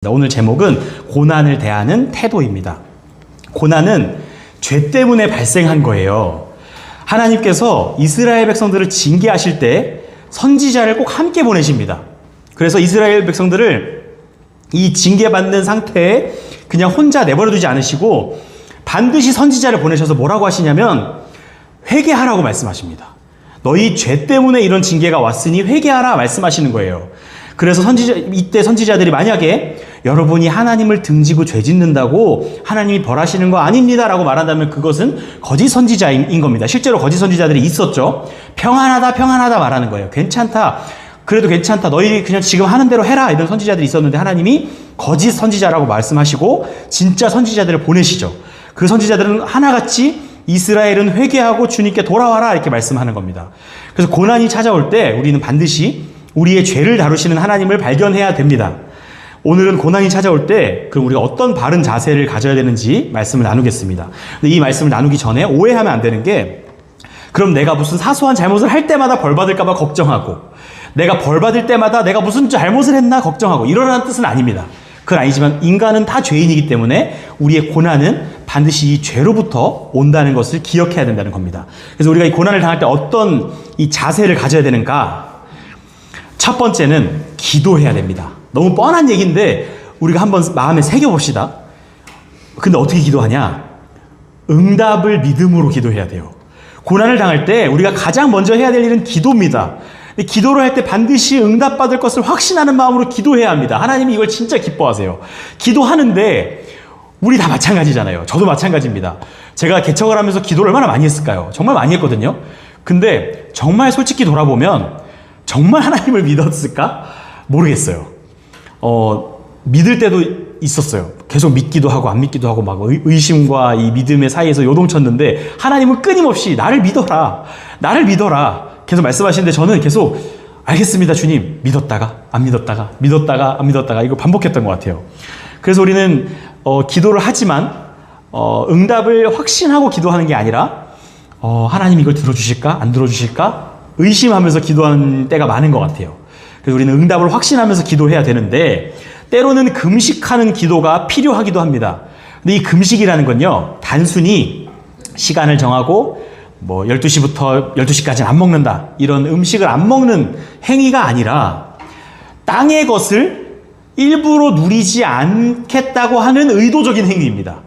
오늘 제목은 고난을 대하는 태도입니다. 고난은 죄 때문에 발생한 거예요. 하나님께서 이스라엘 백성들을 징계하실 때 선지자를 꼭 함께 보내십니다. 그래서 이스라엘 백성들을 이 징계받는 상태에 그냥 혼자 내버려두지 않으시고 반드시 선지자를 보내셔서 뭐라고 하시냐면 회개하라고 말씀하십니다. 너희 죄 때문에 이런 징계가 왔으니 회개하라 말씀하시는 거예요. 그래서 이때 선지자들이 만약에 여러분이 하나님을 등지고 죄 짓는다고 하나님이 벌하시는 거 아닙니다 라고 말한다면 그것은 거짓 선지자인 겁니다. 실제로 거짓 선지자들이 있었죠. 평안하다 평안하다 말하는 거예요. 괜찮다, 그래도 괜찮다, 너희 그냥 지금 하는 대로 해라, 이런 선지자들이 있었는데 하나님이 거짓 선지자라고 말씀하시고 진짜 선지자들을 보내시죠. 그 선지자들은 하나같이 이스라엘은 회개하고 주님께 돌아와라 이렇게 말씀하는 겁니다. 그래서 고난이 찾아올 때 우리는 반드시 우리의 죄를 다루시는 하나님을 발견해야 됩니다. 오늘은 고난이 찾아올 때 그럼 우리가 어떤 바른 자세를 가져야 되는지 말씀을 나누겠습니다. 근데 이 말씀을 나누기 전에 오해하면 안 되는 게, 그럼 내가 무슨 사소한 잘못을 할 때마다 벌 받을까 봐 걱정하고 내가 벌 받을 때마다 내가 무슨 잘못을 했나 걱정하고 이러라는 뜻은 아닙니다. 그건 아니지만 인간은 다 죄인이기 때문에 우리의 고난은 반드시 이 죄로부터 온다는 것을 기억해야 된다는 겁니다. 그래서 우리가 이 고난을 당할 때 어떤 이 자세를 가져야 되는가? 첫 번째는 기도해야 됩니다. 너무 뻔한 얘기인데 우리가 한번 마음에 새겨봅시다. 근데 어떻게 기도하냐? 응답을 믿음으로 기도해야 돼요. 고난을 당할 때 우리가 가장 먼저 해야 될 일은 기도입니다. 기도를 할 때 반드시 응답받을 것을 확신하는 마음으로 기도해야 합니다. 하나님이 이걸 진짜 기뻐하세요. 기도하는데 우리 다 마찬가지잖아요. 저도 마찬가지입니다. 제가 개척을 하면서 기도를 얼마나 많이 했을까요? 정말 많이 했거든요. 근데 정말 솔직히 돌아보면 정말 하나님을 믿었을까? 모르겠어요. 믿을 때도 있었어요. 계속 믿기도 하고 안 믿기도 하고 막 의심과 이 믿음의 사이에서 요동쳤는데 하나님은 끊임없이 나를 믿어라, 나를 믿어라 계속 말씀하시는데 저는 계속 알겠습니다 주님, 믿었다가 안 믿었다가 믿었다가 안 믿었다가 이거 반복했던 것 같아요. 그래서 우리는 기도를 하지만 응답을 확신하고 기도하는 게 아니라 하나님 이걸 들어주실까 안 들어주실까 의심하면서 기도하는 때가 많은 것 같아요. 그래서 우리는 응답을 확신하면서 기도해야 되는데 때로는 금식하는 기도가 필요하기도 합니다. 근데 이 금식이라는 건요, 단순히 시간을 정하고 12시부터 12시까지는 안 먹는다, 이런 음식을 안 먹는 행위가 아니라 땅의 것을 일부러 누리지 않겠다고 하는 의도적인 행위입니다.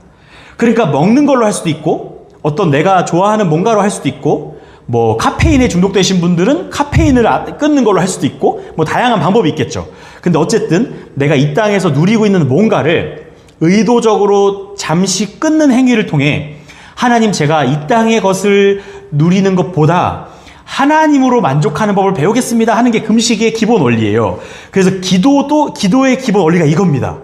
그러니까 먹는 걸로 할 수도 있고 어떤 내가 좋아하는 뭔가로 할 수도 있고 카페인에 중독되신 분들은 카페인을 끊는 걸로 할 수도 있고 다양한 방법이 있겠죠. 근데 어쨌든 내가 이 땅에서 누리고 있는 뭔가를 의도적으로 잠시 끊는 행위를 통해 하나님, 제가 이 땅의 것을 누리는 것보다 하나님으로 만족하는 법을 배우겠습니다 하는 게 금식의 기본 원리예요. 그래서 기도의 기본 원리가 이겁니다.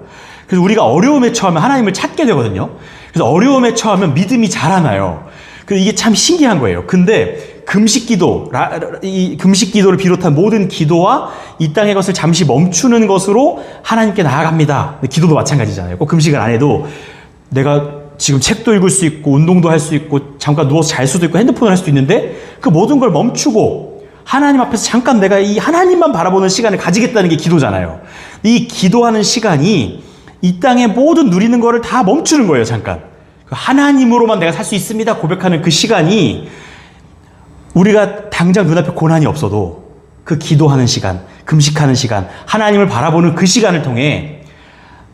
그래서 우리가 어려움에 처하면 하나님을 찾게 되거든요. 그래서 어려움에 처하면 믿음이 자라나요. 이게 참 신기한 거예요. 근데 금식 기도를 비롯한 모든 기도와 이 땅의 것을 잠시 멈추는 것으로 하나님께 나아갑니다. 기도도 마찬가지잖아요. 꼭 금식을 안 해도 내가 지금 책도 읽을 수 있고 운동도 할 수 있고 잠깐 누워서 잘 수도 있고 핸드폰을 할 수도 있는데 그 모든 걸 멈추고 하나님 앞에서 잠깐 내가 이 하나님만 바라보는 시간을 가지겠다는 게 기도잖아요. 이 기도하는 시간이 이 땅의 모든 누리는 거를 다 멈추는 거예요. 잠깐 하나님으로만 내가 살 수 있습니다 고백하는 그 시간이, 우리가 당장 눈앞에 고난이 없어도 그 기도하는 시간, 금식하는 시간, 하나님을 바라보는 그 시간을 통해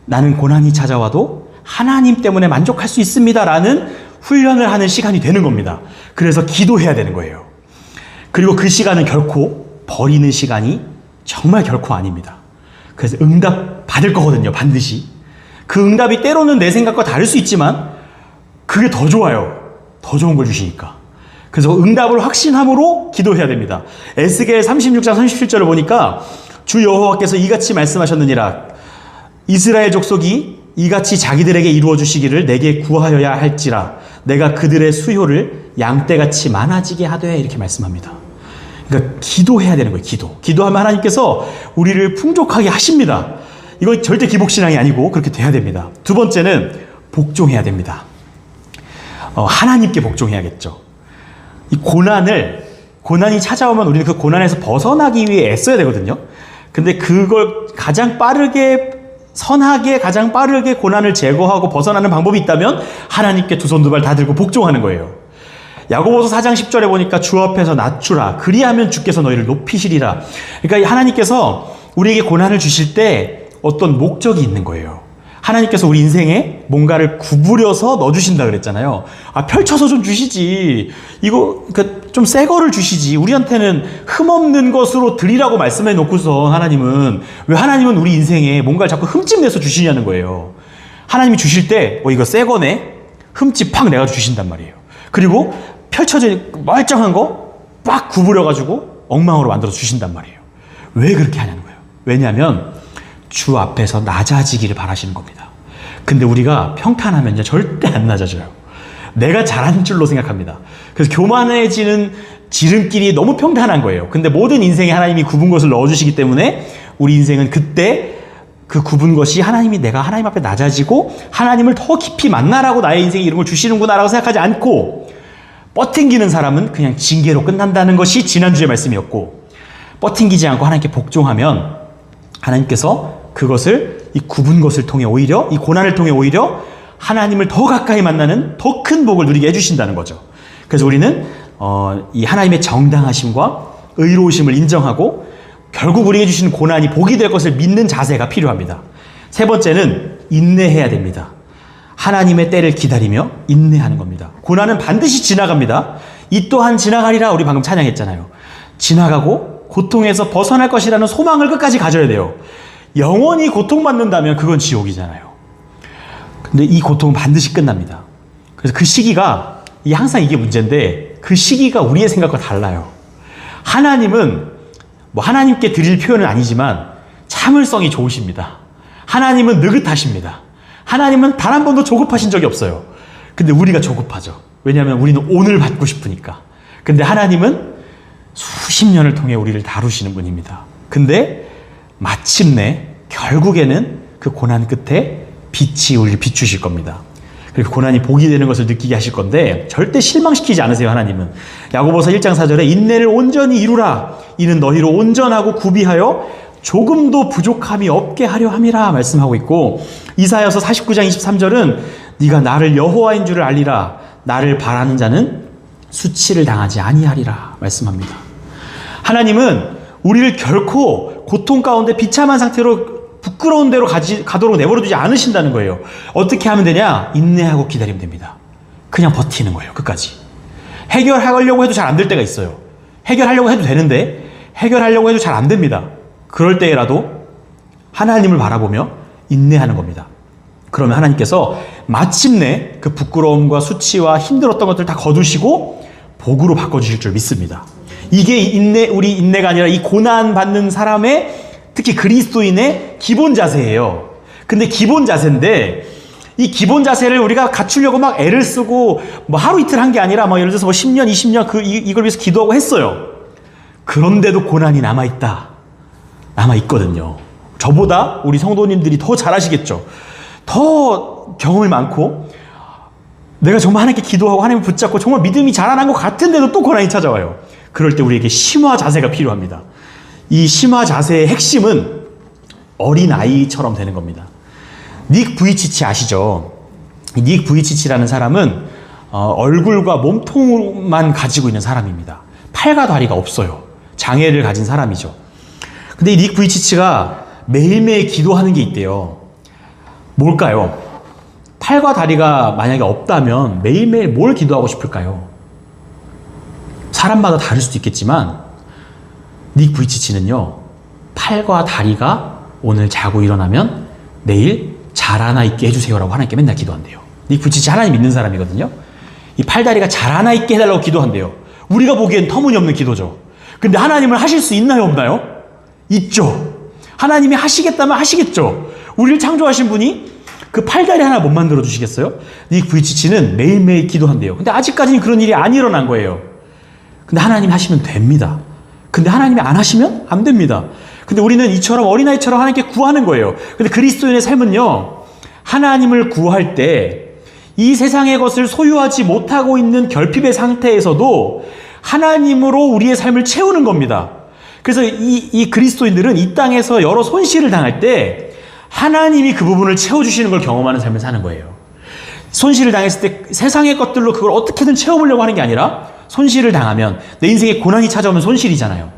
나는 고난이 찾아와도 하나님 때문에 만족할 수 있습니다라는 훈련을 하는 시간이 되는 겁니다. 그래서 기도해야 되는 거예요. 그리고 그 시간은 결코 버리는 시간이 정말 결코 아닙니다. 그래서 응답 받을 거거든요. 반드시. 그 응답이 때로는 내 생각과 다를 수 있지만 그게 더 좋아요. 더 좋은 걸 주시니까. 그래서 응답을 확신함으로 기도해야 됩니다. 에스겔 36장 37절을 보니까 주 여호와께서 이같이 말씀하셨느니라. 이스라엘 족속이 이같이 자기들에게 이루어 주시기를 내게 구하여야 할지라. 내가 그들의 수요를 양떼같이 많아지게 하되, 이렇게 말씀합니다. 그러니까 기도해야 되는 거예요. 기도하면 하나님께서 우리를 풍족하게 하십니다. 이건 절대 기복신앙이 아니고 그렇게 돼야 됩니다. 두 번째는 복종해야 됩니다. 하나님께 복종해야겠죠. 이 고난이 찾아오면 우리는 그 고난에서 벗어나기 위해 애써야 되거든요. 근데 그걸 가장 빠르게 선하게 가장 빠르게 고난을 제거하고 벗어나는 방법이 있다면 하나님께 두 손 두 발 다 들고 복종하는 거예요. 야고보서 4장 10절에 보니까 주 앞에서 낮추라. 그리하면 주께서 너희를 높이시리라. 그러니까 하나님께서 우리에게 고난을 주실 때 어떤 목적이 있는 거예요. 하나님께서 우리 인생에 뭔가를 구부려서 넣어주신다 그랬잖아요. 펼쳐서 좀 주시지. 이거 좀 새 거를 주시지. 우리한테는 흠없는 것으로 드리라고 말씀해 놓고서 하나님은 우리 인생에 뭔가를 자꾸 흠집 내서 주시냐는 거예요. 하나님이 주실 때 이거 새 거네. 흠집 팍 내가 주신단 말이에요. 그리고 펼쳐져 멀쩡한 거 빡 구부려가지고 엉망으로 만들어 주신단 말이에요. 왜 그렇게 하냐는 거예요. 왜냐하면 주 앞에서 낮아지기를 바라시는 겁니다. 근데 우리가 평탄하면 절대 안 낮아져요. 내가 잘한 줄로 생각합니다. 그래서 교만해지는 지름길이 너무 평탄한 거예요. 근데 모든 인생에 하나님이 굽은 것을 넣어주시기 때문에 우리 인생은 그때 그 굽은 것이 내가 하나님 앞에 낮아지고 하나님을 더 깊이 만나라고 나의 인생에 이런 걸 주시는구나라고 생각하지 않고 뻗팅기는 사람은 그냥 징계로 끝난다는 것이 지난주의 말씀이었고, 뻗팅기지 않고 하나님께 복종하면 하나님께서 그것을 이 굽은 것을 통해 오히려 이 고난을 통해 오히려 하나님을 더 가까이 만나는 더 큰 복을 누리게 해주신다는 거죠. 그래서 우리는 이 하나님의 정당하심과 의로우심을 인정하고 결국 우리에게 주시는 고난이 복이 될 것을 믿는 자세가 필요합니다. 세 번째는 인내해야 됩니다. 하나님의 때를 기다리며 인내하는 겁니다. 고난은 반드시 지나갑니다. 이 또한 지나가리라 우리 방금 찬양했잖아요. 지나가고 고통에서 벗어날 것이라는 소망을 끝까지 가져야 돼요. 영원히 고통받는다면 그건 지옥이잖아요. 근데 이 고통은 반드시 끝납니다. 그래서 그 시기가 항상 이게 문제인데 그 시기가 우리의 생각과 달라요. 하나님은 하나님께 드릴 표현은 아니지만 참을성이 좋으십니다. 하나님은 느긋하십니다. 하나님은 단 한 번도 조급하신 적이 없어요. 근데 우리가 조급하죠. 왜냐하면 우리는 오늘 받고 싶으니까. 근데 하나님은 수십 년을 통해 우리를 다루시는 분입니다. 근데 마침내 결국에는 그 고난 끝에 빛이 우리를 비추실 겁니다. 그리고 고난이 복이 되는 것을 느끼게 하실 건데 절대 실망시키지 않으세요. 하나님은 야고보서 1장 4절에 인내를 온전히 이루라. 이는 너희로 온전하고 구비하여 조금도 부족함이 없게 하려 함이라 말씀하고 있고, 이사야서 49장 23절은 네가 나를 여호와인 줄을 알리라. 나를 바라는 자는 수치를 당하지 아니하리라 말씀합니다. 하나님은 우리를 결코 고통 가운데 비참한 상태로 부끄러운 대로 가도록 내버려두지 않으신다는 거예요. 어떻게 하면 되냐? 인내하고 기다리면 됩니다. 그냥 버티는 거예요. 끝까지. 해결하려고 해도 잘 안 될 때가 있어요. 해결하려고 해도 되는데 해결하려고 해도 잘 안 됩니다. 그럴 때라도 하나님을 바라보며 인내하는 겁니다. 그러면 하나님께서 마침내 그 부끄러움과 수치와 힘들었던 것들 다 거두시고 복으로 바꿔주실 줄 믿습니다. 이게 우리 인내가 아니라 이 고난받는 사람의, 특히 그리스도인의 기본 자세예요. 근데 기본 자세인데 이 기본 자세를 우리가 갖추려고 막 애를 쓰고 하루 이틀 한 게 아니라 예를 들어서 10년, 20년 이걸 위해서 기도하고 했어요. 그런데도 고난이 남아있거든요. 저보다 우리 성도님들이 더 잘 아시겠죠. 더 경험이 많고 내가 정말 하나님께 기도하고 하나님을 붙잡고 정말 믿음이 자라난 것 같은데도 또 고난이 찾아와요. 그럴 때 우리에게 심화 자세가 필요합니다. 이 심화 자세의 핵심은 어린아이처럼 되는 겁니다. 닉 부이치치 아시죠? 닉 부이치치라는 사람은 얼굴과 몸통만 가지고 있는 사람입니다. 팔과 다리가 없어요. 장애를 가진 사람이죠. 근데 이 닉 부이치치가 매일매일 기도하는 게 있대요. 뭘까요? 팔과 다리가 만약에 없다면 매일매일 뭘 기도하고 싶을까요? 사람마다 다를 수도 있겠지만 닉 부이치치는요, 팔과 다리가 오늘 자고 일어나면 내일 자라나 있게 해주세요라고 하나님께 맨날 기도한대요. 닉 부이치치 하나님 믿는 사람이거든요. 이 팔다리가 자라나 있게 해달라고 기도한대요. 우리가 보기엔 터무니없는 기도죠. 근데 하나님은 하실 수 있나요, 없나요? 있죠. 하나님이 하시겠다면 하시겠죠. 우리를 창조하신 분이 그 팔다리 하나 못 만들어 주시겠어요? 닉 부이치치는 매일매일 기도한대요. 근데 아직까지는 그런 일이 안 일어난 거예요. 근데 하나님 하시면 됩니다. 근데 하나님이 안 하시면 안 됩니다. 근데 우리는 이처럼 어린아이처럼 하나님께 구하는 거예요. 근데 그리스도인의 삶은요, 하나님을 구할 때 이 세상의 것을 소유하지 못하고 있는 결핍의 상태에서도 하나님으로 우리의 삶을 채우는 겁니다. 그래서 이 그리스도인들은 이 땅에서 여러 손실을 당할 때 하나님이 그 부분을 채워주시는 걸 경험하는 삶을 사는 거예요. 손실을 당했을 때 세상의 것들로 그걸 어떻게든 채워보려고 하는 게 아니라 손실을 당하면 내 인생에 고난이 찾아오면 손실이잖아요.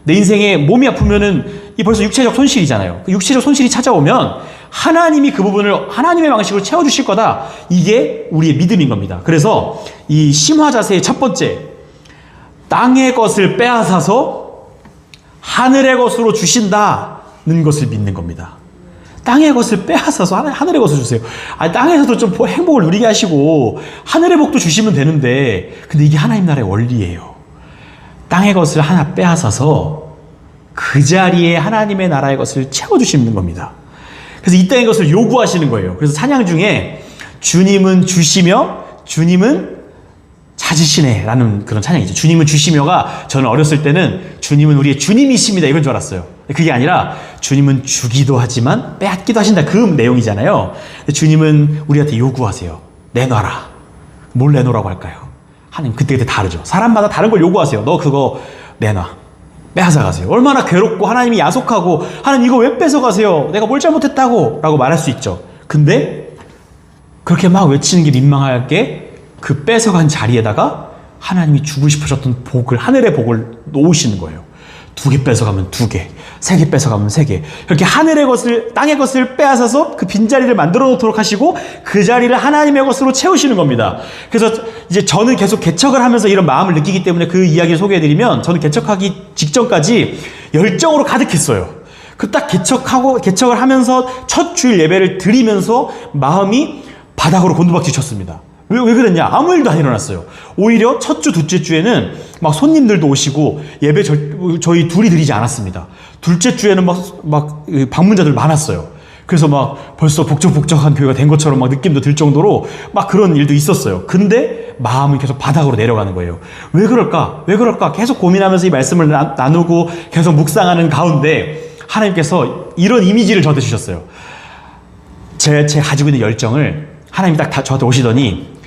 내 인생에 몸이 아프면은 이 벌써 육체적 손실이잖아요. 그 육체적 손실이 찾아오면 하나님이 그 부분을 하나님의 방식으로 채워주실 거다. 이게 우리의 믿음인 겁니다. 그래서 이 심화 자세의 첫 번째, 땅의 것을 빼앗아서 하늘의 것으로 주신다는 것을 믿는 겁니다. 땅의 것을 빼앗아서 하늘의 것을 주세요. 아니, 땅에서도 좀 행복을 누리게 하시고 하늘의 복도 주시면 되는데, 근데 이게 하나님 나라의 원리예요. 땅의 것을 하나 빼앗아서 그 자리에 하나님의 나라의 것을 채워주시는 겁니다. 그래서 이 땅의 것을 요구하시는 거예요. 그래서 찬양 중에 주님은 주시며 주님은 찾으시네 라는 그런 찬양이죠. 주님은 주시며가 저는 어렸을 때는 주님은 우리의 주님이십니다 이건 줄 알았어요. 그게 아니라 주님은 주기도 하지만 빼앗기도 하신다 그 내용이잖아요. 주님은 우리한테 요구하세요. 내놔라. 뭘 내놓으라고 할까요? 하나님 그때그때 다르죠. 사람마다 다른 걸 요구하세요. 너 그거 내놔. 빼앗아 가세요. 얼마나 괴롭고 하나님이 야속하고 하나님 이거 왜 뺏어 가세요? 내가 뭘 잘못했다고 라고 말할 수 있죠. 근데 그렇게 막 외치는 게 민망할 게 그 뺏어간 자리에다가 하나님이 주고 싶으셨던 복을, 하늘의 복을 놓으시는 거예요. 2개 뺏어가면 2개, 3개 뺏어가면 3개. 이렇게 하늘의 것을, 땅의 것을 빼앗아서 그 빈자리를 만들어 놓도록 하시고 그 자리를 하나님의 것으로 채우시는 겁니다. 그래서 이제 저는 계속 개척을 하면서 이런 마음을 느끼기 때문에 그 이야기를 소개해드리면 저는 개척하기 직전까지 열정으로 가득했어요. 그 딱 개척을 하면서 첫 주일 예배를 드리면서 마음이 바닥으로 곤두박질 쳤습니다. 왜 그랬냐? 아무 일도 안 일어났어요. 오히려 첫 주, 둘째 주에는 막 손님들도 오시고 예배 저희 둘이 드리지 않았습니다. 둘째 주에는 막 방문자들 많았어요. 그래서 막 벌써 복적복적한 교회가 된 것처럼 막 느낌도 들 정도로 막 그런 일도 있었어요. 근데 마음이 계속 바닥으로 내려가는 거예요. 왜 그럴까? 왜 그럴까? 계속 고민하면서 이 말씀을 나누고 계속 묵상하는 가운데 하나님께서 이런 이미지를 저한테 주셨어요. 제 가지고 있는 열정을 하나님이 딱 저한테 오시더니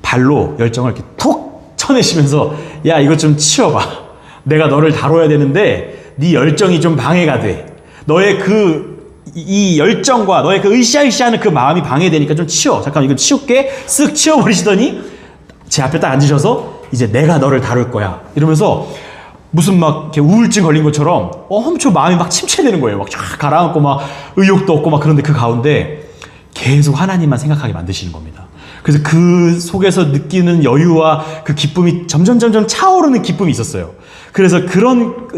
발로 열정을 이렇게 툭 쳐내시면서 야 이거 좀 치워봐. 내가 너를 다뤄야 되는데 네 열정이 좀 방해가 돼. 너의 이 열정과 너의 그 으쌰으쌰하는 그 마음이 방해되니까 좀 치워. 잠깐 이거 치울게. 쓱 치워버리시더니 제 앞에 딱 앉으셔서 이제 내가 너를 다룰 거야. 이러면서 무슨 막 이렇게 우울증 걸린 것처럼 엄청 마음이 막 침체되는 거예요. 막 쫙 가라앉고 막 의욕도 없고 막 그런데 그 가운데 계속 하나님만 생각하게 만드시는 겁니다. 그래서 그 속에서 느끼는 여유와 그 기쁨이 점점 차오르는 기쁨이 있었어요. 그래서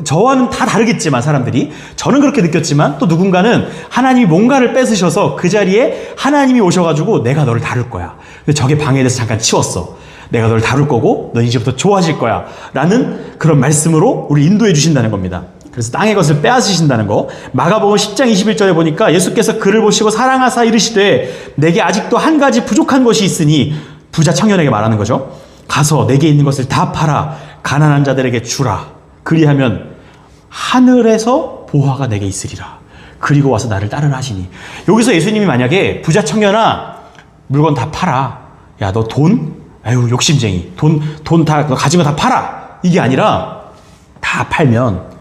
저와는 다 다르겠지만 사람들이 저는 그렇게 느꼈지만 또 누군가는 하나님이 뭔가를 뺏으셔서 그 자리에 하나님이 오셔가지고 내가 너를 다룰 거야. 근데 저게 방해돼서 잠깐 치웠어. 내가 너를 다룰 거고 너 이제부터 좋아질 거야 라는 그런 말씀으로 우리 인도해 주신다는 겁니다. 그래서 땅의 것을 빼앗으신다는 거. 마가복음 10장 21절에 보니까 예수께서 그를 보시고 사랑하사 이르시되 내게 아직도 한 가지 부족한 것이 있으니 부자 청년에게 말하는 거죠. 가서 내게 있는 것을 다 팔아 가난한 자들에게 주라. 그리하면 하늘에서 보화가 내게 있으리라. 그리고 와서 나를 따르라 하시니. 여기서 예수님이 만약에 부자 청년아 물건 다 팔아. 야 너 돈? 아유 욕심쟁이. 돈 다 너 가진 거 다 팔아. 이게 아니라 다 팔면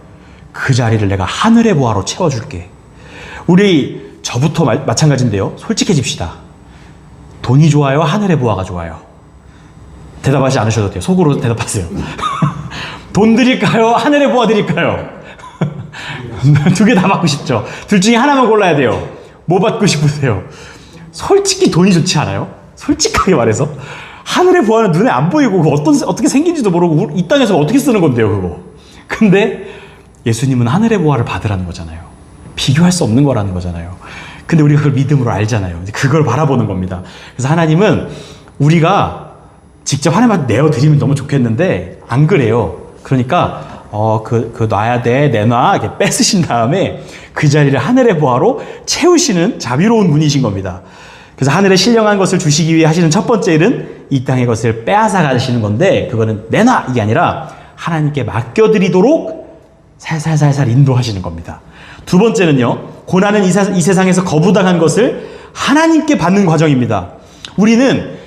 그 자리를 내가 하늘의 보화로 채워줄게. 우리 저부터 마찬가지인데요. 솔직해집시다. 돈이 좋아요? 하늘의 보화가 좋아요? 대답하지 않으셔도 돼요. 속으로 대답하세요. 돈 드릴까요? 하늘의 보화 드릴까요? 2개 다 받고 싶죠. 둘 중에 하나만 골라야 돼요. 뭐 받고 싶으세요? 솔직히 돈이 좋지 않아요? 솔직하게 말해서 하늘의 보화는 눈에 안 보이고 어떻게 생긴지도 모르고 이 땅에서 어떻게 쓰는 건데요 그거. 근데 예수님은 하늘의 보화를 받으라는 거잖아요. 비교할 수 없는 거라는 거잖아요. 근데 우리가 그걸 믿음으로 알잖아요. 그걸 바라보는 겁니다. 그래서 하나님은 우리가 직접 하나님한테 내어드리면 너무 좋겠는데 안 그래요. 그러니까 놔야 돼, 내놔 이렇게 뺏으신 다음에 그 자리를 하늘의 보화로 채우시는 자비로운 분이신 겁니다. 그래서 하늘에 신령한 것을 주시기 위해 하시는 첫 번째 일은 이 땅의 것을 빼앗아 가시는 건데 그거는 내놔 이게 아니라 하나님께 맡겨드리도록 살살살살 인도하시는 겁니다. 두 번째는요. 고난은 이 세상에서 거부당한 것을 하나님께 받는 과정입니다. 우리는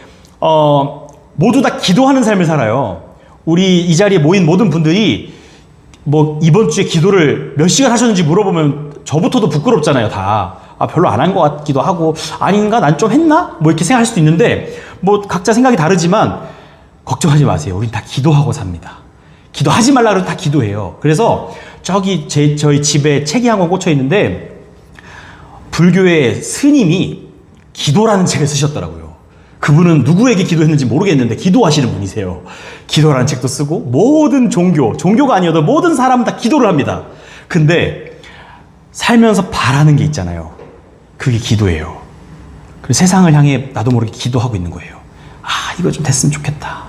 모두 다 기도하는 삶을 살아요. 우리 이 자리에 모인 모든 분들이 뭐 이번 주에 기도를 몇 시간 하셨는지 물어보면 저부터도 부끄럽잖아요. 다. 별로 안 한 것 같기도 하고, 아닌가? 난 좀 했나? 뭐 이렇게 생각할 수도 있는데, 뭐 각자 생각이 다르지만, 걱정하지 마세요. 우린 다 기도하고 삽니다. 기도하지 말라 그러면 다 기도해요. 그래서 저기 저희 집에 책이 한 권 꽂혀 있는데, 불교의 스님이 기도라는 책을 쓰셨더라고요. 그분은 누구에게 기도했는지 모르겠는데 기도하시는 분이세요. 기도라는 책도 쓰고 모든 종교가 아니어도 모든 사람은 다 기도를 합니다. 근데 살면서 바라는 게 있잖아요. 그게 기도예요. 그래서 세상을 향해 나도 모르게 기도하고 있는 거예요. 이거 좀 됐으면 좋겠다.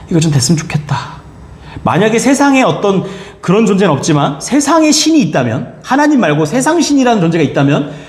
이거 좀 됐으면 좋겠다. 만약에 세상에 어떤 그런 존재는 없지만 세상에 신이 있다면, 하나님 말고 세상 신이라는 존재가 있다면,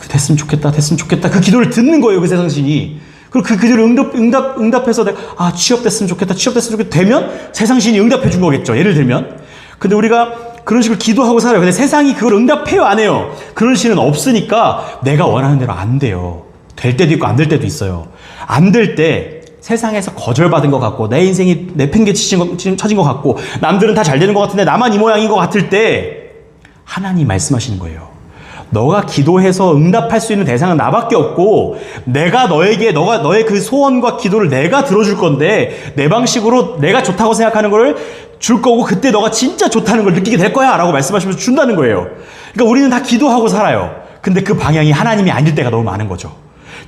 됐으면 좋겠다, 됐으면 좋겠다. 그 기도를 듣는 거예요, 그 세상 신이. 그리고 그 기도를 응답해서 내가, 취업됐으면 좋겠다, 취업됐으면 좋겠다 되면 세상 신이 응답해 준 거겠죠, 예를 들면. 근데 우리가 그런 식으로 기도하고 살아요. 근데 세상이 그걸 응답해요, 안 해요? 그런 신은 없으니까 내가 원하는 대로 안 돼요. 될 때도 있고 안 될 때도 있어요. 안 될 때 세상에서 거절받은 것 같고, 내 인생이 내팽개쳐진 것 같고, 남들은 다 잘 되는 것 같은데 나만 이 모양인 것 같을 때 하나님 말씀하시는 거예요. 너가 기도해서 응답할 수 있는 대상은 나밖에 없고, 내가 너의 그 소원과 기도를 내가 들어줄 건데, 내 방식으로 내가 좋다고 생각하는 걸 줄 거고, 그때 너가 진짜 좋다는 걸 느끼게 될 거야 라고 말씀하시면서 준다는 거예요. 그러니까 우리는 다 기도하고 살아요. 근데 그 방향이 하나님이 아닐 때가 너무 많은 거죠.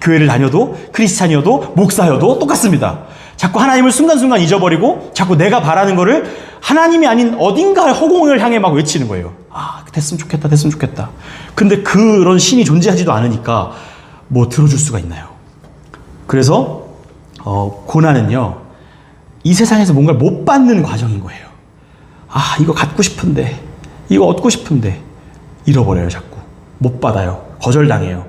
교회를 다녀도, 크리스찬이어도, 목사여도 똑같습니다. 자꾸 하나님을 순간순간 잊어버리고 자꾸 내가 바라는 거를 하나님이 아닌 어딘가 허공을 향해 막 외치는 거예요. 됐으면 좋겠다, 됐으면 좋겠다. 근데 그런 신이 존재하지도 않으니까 뭐 들어줄 수가 있나요? 그래서 고난은요, 이 세상에서 뭔가를 못 받는 과정인 거예요. 이거 갖고 싶은데, 이거 얻고 싶은데 잃어버려요. 자꾸 못 받아요. 거절당해요.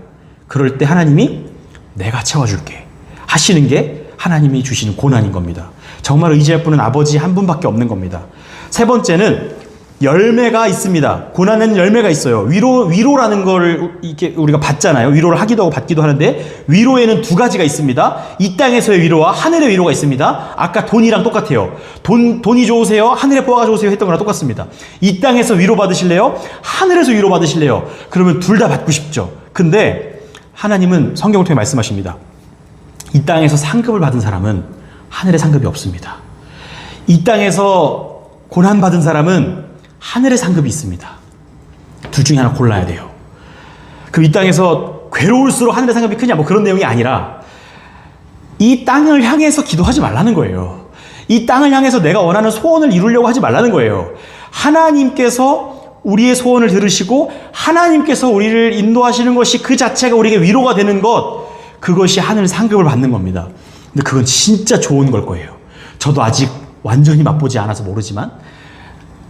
그럴 때 하나님이 내가 채워줄게 하시는 게 하나님이 주시는 고난인 겁니다. 정말 의지할 분은 아버지 한 분밖에 없는 겁니다. 세 번째는 열매가 있습니다. 고난에는 열매가 있어요. 위로라는 걸 이렇게 우리가 받잖아요. 위로를 하기도 하고 받기도 하는데, 위로에는 두 가지가 있습니다. 이 땅에서의 위로와 하늘의 위로가 있습니다. 아까 돈이랑 똑같아요. 돈이 좋으세요? 하늘의 보화가 좋으세요? 했던 거랑 똑같습니다. 이 땅에서 위로 받으실래요? 하늘에서 위로 받으실래요? 그러면 둘 다 받고 싶죠. 근데 하나님은 성경을 통해 말씀하십니다. 이 땅에서 상급을 받은 사람은 하늘의 상급이 없습니다. 이 땅에서 고난받은 사람은 하늘의 상급이 있습니다. 둘 중에 하나 골라야 돼요. 그럼 이 땅에서 괴로울수록 하늘의 상급이 크냐, 뭐 그런 내용이 아니라, 이 땅을 향해서 기도하지 말라는 거예요. 이 땅을 향해서 내가 원하는 소원을 이루려고 하지 말라는 거예요. 하나님께서 우리의 소원을 들으시고 하나님께서 우리를 인도하시는 것이 그 자체가 우리에게 위로가 되는 것, 그것이 하늘 상급을 받는 겁니다. 근데 그건 진짜 좋은 걸 거예요. 저도 아직 완전히 맛보지 않아서 모르지만,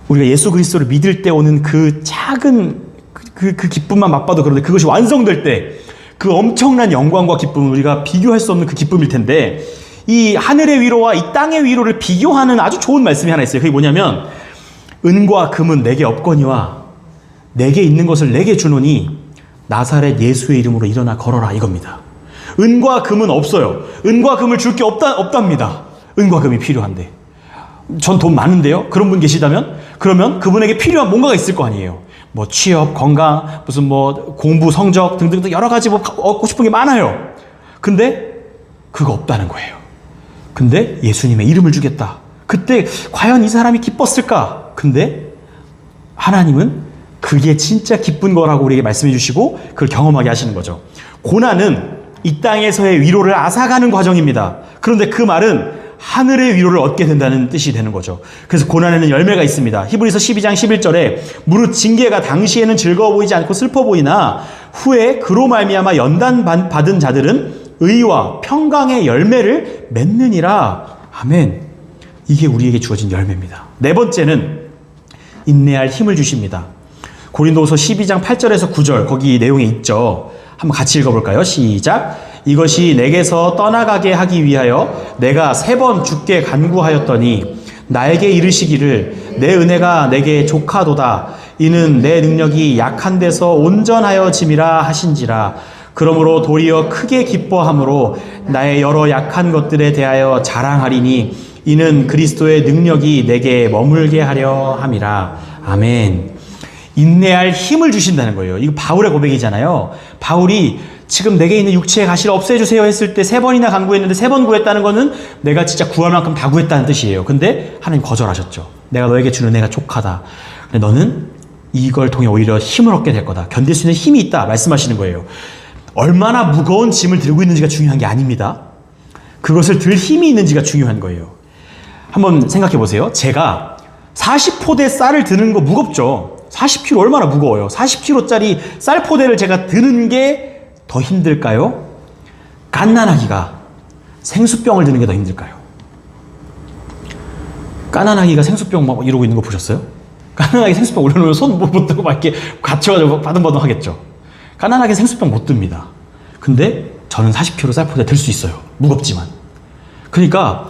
우리가 예수 그리스도를 믿을 때 오는 그 작은 그 기쁨만 맛봐도 그런데, 그것이 완성될 때 그 엄청난 영광과 기쁨은 우리가 비교할 수 없는 그 기쁨일 텐데, 이 하늘의 위로와 이 땅의 위로를 비교하는 아주 좋은 말씀이 하나 있어요. 그게 뭐냐면, 은과 금은 내게 없거니와 내게 있는 것을 내게 주노니 나사렛 예수의 이름으로 일어나 걸어라, 이겁니다. 은과 금은 없어요. 은과 금을 줄 게 없답니다. 은과 금이 필요한데, 전 돈 많은데요? 그런 분 계시다면? 그러면 그분에게 필요한 뭔가가 있을 거 아니에요. 뭐 취업, 건강, 무슨 뭐 공부, 성적 등등 여러 가지 뭐 얻고 싶은 게 많아요. 근데 그거 없다는 거예요. 근데 예수님의 이름을 주겠다. 그때 과연 이 사람이 기뻤을까? 근데 하나님은 그게 진짜 기쁜 거라고 우리에게 말씀해 주시고 그걸 경험하게 하시는 거죠. 고난은 이 땅에서의 위로를 앗아가는 과정입니다. 그런데 그 말은 하늘의 위로를 얻게 된다는 뜻이 되는 거죠. 그래서 고난에는 열매가 있습니다. 히브리서 12장 11절에 무릇 징계가 당시에는 즐거워 보이지 않고 슬퍼 보이나 후에 그로 말미암아 연단 받은 자들은 의와 평강의 열매를 맺느니라. 아멘. 이게 우리에게 주어진 열매입니다. 네 번째는 인내할 힘을 주십니다. 고린도후서 12장 8절에서 9절, 거기 내용에 있죠. 한번 같이 읽어볼까요? 시작. 이것이 내게서 떠나가게 하기 위하여 내가 3번 주께 간구하였더니 나에게 이르시기를 내 은혜가 내게 족하도다. 이는 내 능력이 약한 데서 온전하여 짐이라 하신지라. 그러므로 도리어 크게 기뻐함으로 나의 여러 약한 것들에 대하여 자랑하리니 이는 그리스도의 능력이 내게 머물게 하려 함이라. 아멘. 인내할 힘을 주신다는 거예요. 이거 바울의 고백이잖아요. 바울이 지금 내게 있는 육체의 가시를 없애주세요 했을 때 3번이나 간구했는데 3번 구했다는 거는 내가 진짜 구할 만큼 다 구했다는 뜻이에요. 근데 하나님 거절하셨죠. 내가 너에게 주는 은혜가 족하다. 근데 너는 이걸 통해 오히려 힘을 얻게 될 거다. 견딜 수 있는 힘이 있다 말씀하시는 거예요. 얼마나 무거운 짐을 들고 있는지가 중요한 게 아닙니다. 그것을 들 힘이 있는지가 중요한 거예요. 한번 생각해 보세요. 제가 40포대 쌀을 드는 거 무겁죠. 40kg 얼마나 무거워요. 40kg짜리 쌀포대를 제가 드는 게 더 힘들까요? 갓난아기가 생수병을 드는 게 더 힘들까요? 갓난아기가 생수병 막 이러고 있는 거 보셨어요? 갓난아기 생수병 올려놓으면 손 못 들고 막 이렇게 갇혀가지고 바둥바둥 하겠죠. 갓난아기 생수병 못 듭니다. 근데 저는 40kg 쌀포대 들 수 있어요. 무겁지만. 그러니까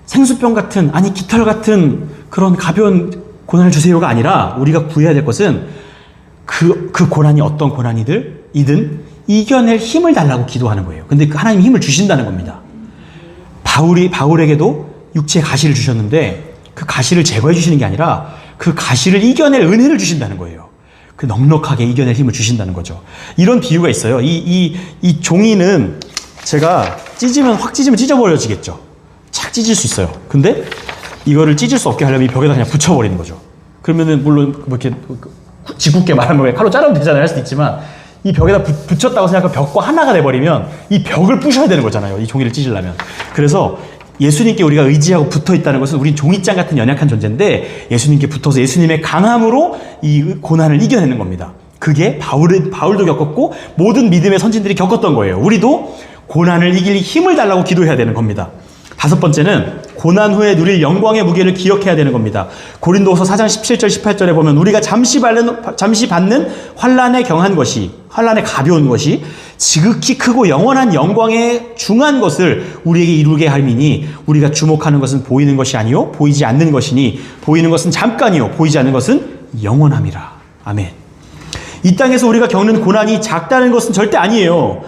생수병 같은, 아니 깃털 같은 그런 가벼운 고난을 주세요가 아니라 우리가 구해야 될 것은 그 고난이 어떤 고난이든 이겨낼 힘을 달라고 기도하는 거예요. 근데 하나님이 힘을 주신다는 겁니다. 바울에게도 육체의 가시를 주셨는데 그 가시를 제거해 주시는 게 아니라 그 가시를 이겨낼 은혜를 주신다는 거예요. 그 넉넉하게 이겨낼 힘을 주신다는 거죠. 이런 비유가 있어요. 이 종이는 제가 확 찢으면 찢어버려지겠죠. 착 찢을 수 있어요. 근데 이거를 찢을 수 없게 하려면 이 벽에다 그냥 붙여버리는 거죠. 그러면은 물론 뭐 이렇게 짓궂게 말하면 왜 칼로 자르면 되잖아요 할 수도 있지만 이 벽에다 붙였다고 생각하면 벽과 하나가 돼버리면 이 벽을 부셔야 되는 거잖아요. 이 종이를 찢으려면. 그래서 예수님께 우리가 의지하고 붙어 있다는 것은 우린 종이장 같은 연약한 존재인데 예수님께 붙어서 예수님의 강함으로 이 고난을 이겨내는 겁니다. 그게 바울도 겪었고 모든 믿음의 선진들이 겪었던 거예요. 우리도 고난을 이길 힘을 달라고 기도해야 되는 겁니다. 5번째는 고난 후에 누릴 영광의 무게를 기억해야 되는 겁니다. 고린도후서 4장 17절 18절에 보면 우리가 잠시 받는 환난에 경한 것이, 환난에 가벼운 것이 지극히 크고 영원한 영광에 중한 것을 우리에게 이루게 함이니 우리가 주목하는 것은 보이는 것이 아니요 보이지 않는 것이니 보이는 것은 잠깐이요 보이지 않는 것은 영원함이라. 아멘. 이 땅에서 우리가 겪는 고난이 작다는 것은 절대 아니에요.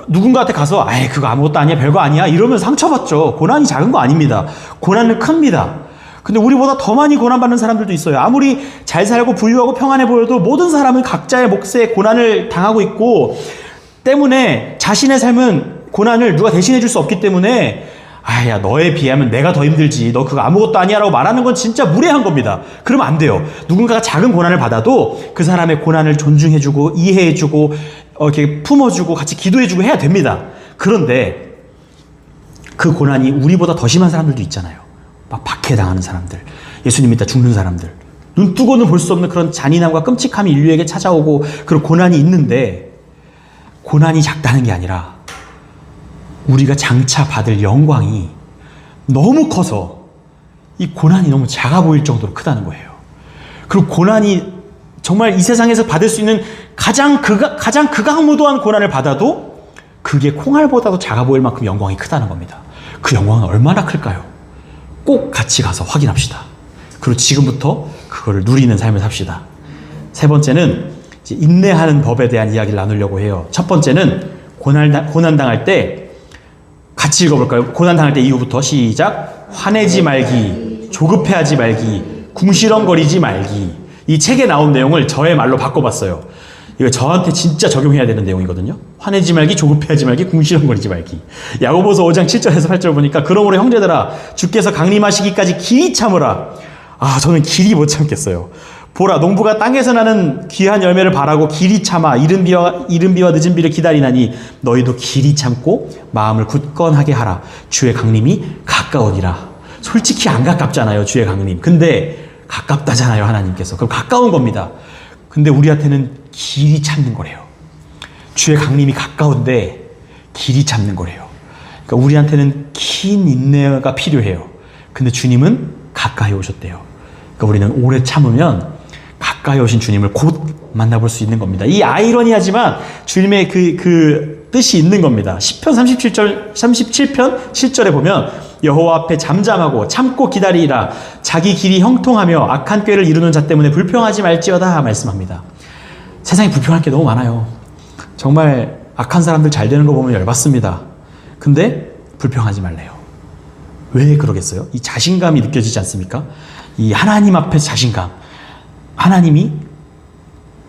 누군가한테 가서 아이 그거 아무것도 아니야 별거 아니야 이러면 상처받죠. 고난이 작은 거 아닙니다. 고난은 큽니다. 근데 우리보다 더 많이 고난받는 사람들도 있어요. 아무리 잘 살고 부유하고 평안해 보여도 모든 사람은 각자의 몫의 고난을 당하고 있고 때문에 자신의 삶은 고난을 누가 대신해 줄 수 없기 때문에 아야 너에 비하면 내가 더 힘들지 너 그거 아무것도 아니야 라고 말하는 건 진짜 무례한 겁니다. 그러면 안 돼요. 누군가가 작은 고난을 받아도 그 사람의 고난을 존중해주고 이해해주고 이렇게 품어주고 같이 기도해주고 해야 됩니다. 그런데 그 고난이 우리보다 더 심한 사람들도 있잖아요. 막 박해당하는 사람들, 예수님 믿다 죽는 사람들, 눈 뜨고는 볼 수 없는 그런 잔인함과 끔찍함이 인류에게 찾아오고 그런 고난이 있는데 고난이 작다는 게 아니라 우리가 장차 받을 영광이 너무 커서 이 고난이 너무 작아 보일 정도로 크다는 거예요. 그리고 고난이 정말 이 세상에서 받을 수 있는 가장 극악무도한 고난을 받아도 그게 콩알보다도 작아 보일 만큼 영광이 크다는 겁니다. 그 영광은 얼마나 클까요? 꼭 같이 가서 확인합시다. 그리고 지금부터 그거를 누리는 삶을 삽시다. 3번째는 이제 인내하는 법에 대한 이야기를 나누려고 해요. 첫 번째는 고난당할 때 같이 읽어볼까요? 고난당할 때 이후부터 시작. 화내지 말기, 조급해하지 말기, 궁시렁거리지 말기. 이 책에 나온 내용을 저의 말로 바꿔봤어요. 이거 저한테 진짜 적용해야 되는 내용이거든요. 화내지 말기, 조급해하지 말기, 궁시렁거리지 말기. 야고보서 5장 7절에서 8절 보니까 그러므로 형제들아 주께서 강림하시기까지 길이 참으라. 아 저는 길이 못 참겠어요. 보라 농부가 땅에서 나는 귀한 열매를 바라고 길이 참아 이른 비와 늦은 비를 기다리나니 너희도 길이 참고 마음을 굳건하게 하라. 주의 강림이 가까우니라. 솔직히 안 가깝잖아요. 주의 강림. 근데 가깝다잖아요. 하나님께서. 그럼 가까운 겁니다. 근데 우리한테는 길이 참는 거래요. 주의 강림이 가까운데 길이 참는 거래요. 그러니까 우리한테는 긴 인내가 필요해요. 근데 주님은 가까이 오셨대요. 그러니까 우리는 오래 참으면 가까이 오신 주님을 곧 만나볼 수 있는 겁니다. 이 아이러니하지만 주님의 그 뜻이 있는 겁니다. 시편 37편 7절에 보면 여호와 앞에 잠잠하고 참고 기다리라. 자기 길이 형통하며 악한 꾀를 이루는 자 때문에 불평하지 말지어다 말씀합니다. 세상에 불평할 게 너무 많아요. 정말 악한 사람들 잘 되는 거 보면 열받습니다. 근데 불평하지 말래요. 왜 그러겠어요? 이 자신감이 느껴지지 않습니까? 이 하나님 앞에 자신감. 하나님이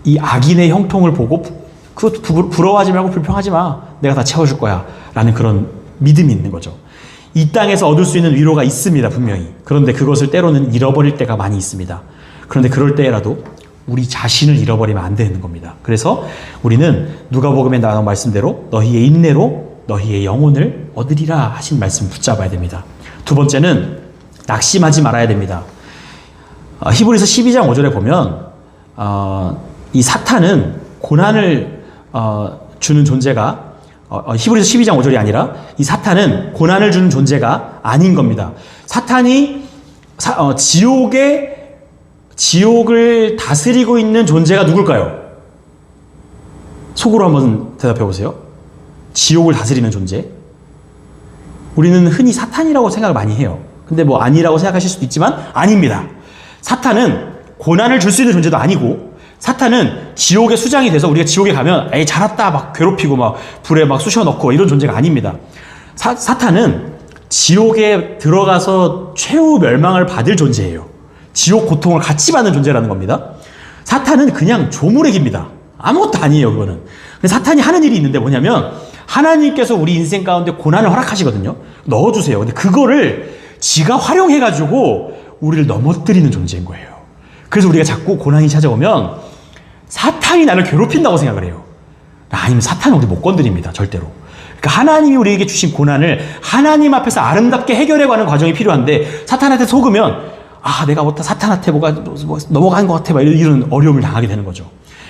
이 악인의 형통을 보고 그것도 부러워하지 말고 불평하지 마. 내가 다 채워줄 거야. 라는 그런 믿음이 있는 거죠. 이 땅에서 얻을 수 있는 위로가 있습니다. 분명히. 그런데 그것을 때로는 잃어버릴 때가 많이 있습니다. 그런데 그럴 때라도 우리 자신을 잃어버리면 안 되는 겁니다. 그래서 우리는 누가복음에 나온 말씀대로 너희의 인내로 너희의 영혼을 얻으리라 하신 말씀 붙잡아야 됩니다. 두 번째는 낙심하지 말아야 됩니다. 히브리서 12장 5절에 보면 이 사탄은 고난을 주는 존재가 히브리서 12장 5절이 아니라 이 사탄은 고난을 주는 존재가 아닌 겁니다. 사탄이 지옥을 다스리고 있는 존재가 누굴까요? 속으로 한번 대답해 보세요. 지옥을 다스리는 존재. 우리는 흔히 사탄이라고 생각을 많이 해요. 근데 뭐 아니라고 생각하실 수도 있지만 아닙니다. 사탄은 고난을 줄 수 있는 존재도 아니고 사탄은 지옥의 수장이 돼서 우리가 지옥에 가면 에이 잘 왔다 막 괴롭히고 막 불에 막 쑤셔 넣고 이런 존재가 아닙니다. 사탄은 지옥에 들어가서 최후 멸망을 받을 존재예요. 지옥 고통을 같이 받는 존재라는 겁니다. 사탄은 그냥 조물의 기입니다. 아무것도 아니에요, 그거는. 근데 사탄이 하는 일이 있는데 뭐냐면 하나님께서 우리 인생 가운데 고난을 허락하시거든요. 넣어주세요. 근데 그거를 지가 활용해가지고 우리를 넘어뜨리는 존재인 거예요. 그래서 우리가 자꾸 고난이 찾아오면 사탄이 나를 괴롭힌다고 생각을 해요. 아니면 사탄은 우리 못 건드립니다. 절대로. 그러니까 하나님이 우리에게 주신 고난을 하나님 앞에서 아름답게 해결해가는 과정이 필요한데 사탄한테 속으면 내가 사탄한테 뭐가 넘어간 것 같아 막 이런 어려움을 당하게 되는 거죠.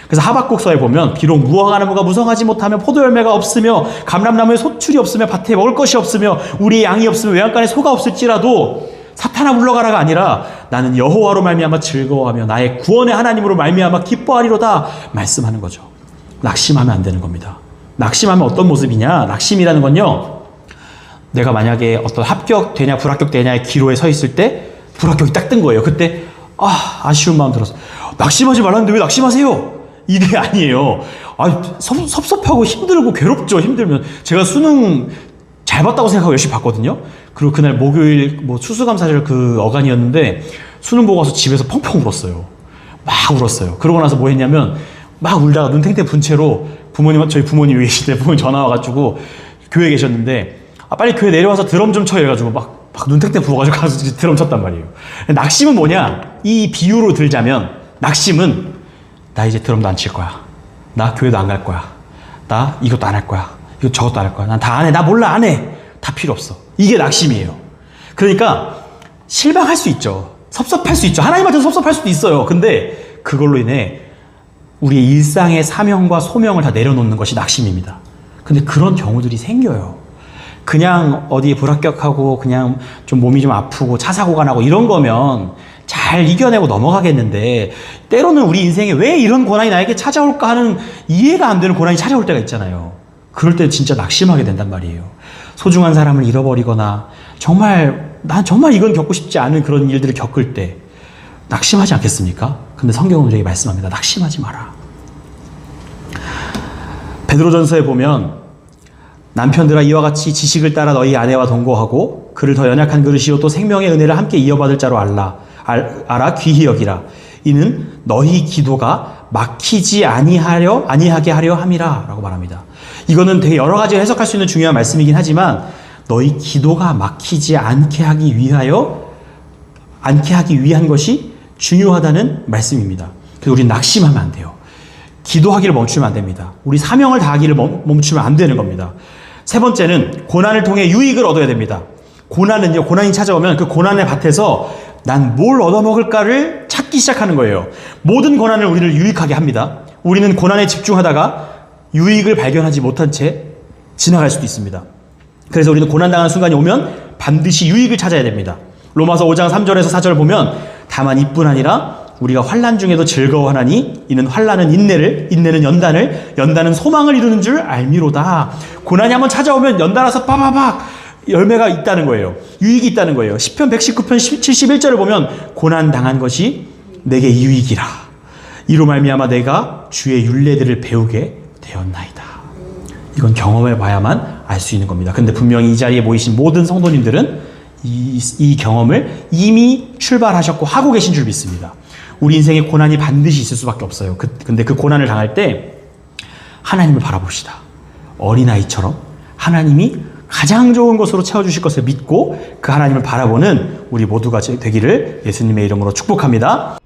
그래서 하박국서에 보면 비록 무화과 나무가 무성하지 못하며 포도 열매가 없으며 감람나무에 소출이 없으며 밭에 먹을 것이 없으며 우리의 양이 없으며 외양간에 소가 없을지라도 사탄아 물러가라가 아니라 나는 여호와로 말미암아 즐거워하며 나의 구원의 하나님으로 말미암아 기뻐하리로다 말씀하는 거죠. 낙심하면 안 되는 겁니다. 낙심하면 어떤 모습이냐? 낙심이라는 건요, 내가 만약에 어떤 합격되냐 불합격되냐의 기로에 서 있을 때 불합격이 딱 뜬 거예요. 그때 아쉬운 마음 들어서 낙심하지 말라는데 왜 낙심하세요? 이게 아니에요. 섭섭하고 힘들고 괴롭죠. 힘들면 제가 수능 잘 봤다고 생각하고 열심히 봤거든요. 그리고 그날 목요일 추수감사절 그 어간이었는데 수능 보고 와서 집에서 펑펑 울었어요. 막 울었어요. 그러고 나서 뭐 했냐면 막 울다가 눈 탱탱 분 채로 저희 부모님 계실 때 부모님 전화 와가지고 교회에 계셨는데 빨리 교회 내려와서 드럼 좀 쳐 해가지고 막 눈 탱탱 부어가지고 가서 드럼 쳤단 말이에요. 낙심은 뭐냐? 이 비유로 들자면 낙심은 나 이제 드럼도 안 칠 거야. 나 교회도 안 갈 거야. 나 이것도 안 할 거야. 이거 저것도 안 할 거야. 난 다 안 해. 나 몰라 안 해. 다 필요 없어. 이게 낙심이에요. 그러니까 실망할 수 있죠. 섭섭할 수 있죠. 하나님한테 섭섭할 수도 있어요. 근데 그걸로 인해 우리의 일상의 사명과 소명을 다 내려놓는 것이 낙심입니다. 근데 그런 경우들이 생겨요. 그냥 어디에 불합격하고 그냥 좀 몸이 좀 아프고 차 사고가 나고 이런 거면 잘 이겨내고 넘어가겠는데 때로는 우리 인생에 왜 이런 고난이 나에게 찾아올까 하는 이해가 안 되는 고난이 찾아올 때가 있잖아요. 그럴 때 진짜 낙심하게 된단 말이에요. 소중한 사람을 잃어버리거나 난 정말 이건 겪고 싶지 않은 그런 일들을 겪을 때 낙심하지 않겠습니까? 근데 성경은 우리에게 말씀합니다. 낙심하지 마라. 베드로전서에 보면 남편들아 이와 같이 지식을 따라 너희 아내와 동거하고 그를 더 연약한 그릇이요 또 생명의 은혜를 함께 이어받을 자로 알아 귀히 여기라. 이는 너희 기도가 막히지 아니하게 하려 함이라 라고 말합니다. 이거는 되게 여러 가지 해석할 수 있는 중요한 말씀이긴 하지만 너희 기도가 막히지 않게 하기 위한 것이 중요하다는 말씀입니다. 그래서 우리는 낙심하면 안 돼요. 기도하기를 멈추면 안 됩니다. 우리 사명을 다하기를 멈추면 안 되는 겁니다. 세 번째는 고난을 통해 유익을 얻어야 됩니다. 고난이 찾아오면 그 고난의 밭에서 난 뭘 얻어먹을까를 찾기 시작하는 거예요. 모든 고난을 우리를 유익하게 합니다. 우리는 고난에 집중하다가 유익을 발견하지 못한 채 지나갈 수도 있습니다. 그래서 우리는 고난당하는 순간이 오면 반드시 유익을 찾아야 됩니다. 로마서 5장 3절에서 4절을 보면 다만 이뿐 아니라 우리가 환난 중에도 즐거워하나니 이는 환난은 인내는 연단은 소망을 이루는 줄 알미로다. 고난이 한번 찾아오면 연달아서 빠바박 열매가 있다는 거예요. 유익이 있다는 거예요. 시편 119편 71절을 보면 고난 당한 것이 내게 유익이라. 이로 말미암아 내가 주의 율례들을 배우게 되었나이다. 이건 경험해 봐야만 알 수 있는 겁니다. 근데 분명히 이 자리에 모이신 모든 성도님들은 이 경험을 이미 출발하셨고 하고 계신 줄 믿습니다. 우리 인생에 고난이 반드시 있을 수밖에 없어요. 근데 그 고난을 당할 때 하나님을 바라봅시다. 어린아이처럼 하나님이 가장 좋은 것으로 채워주실 것을 믿고 그 하나님을 바라보는 우리 모두가 되기를 예수님의 이름으로 축복합니다.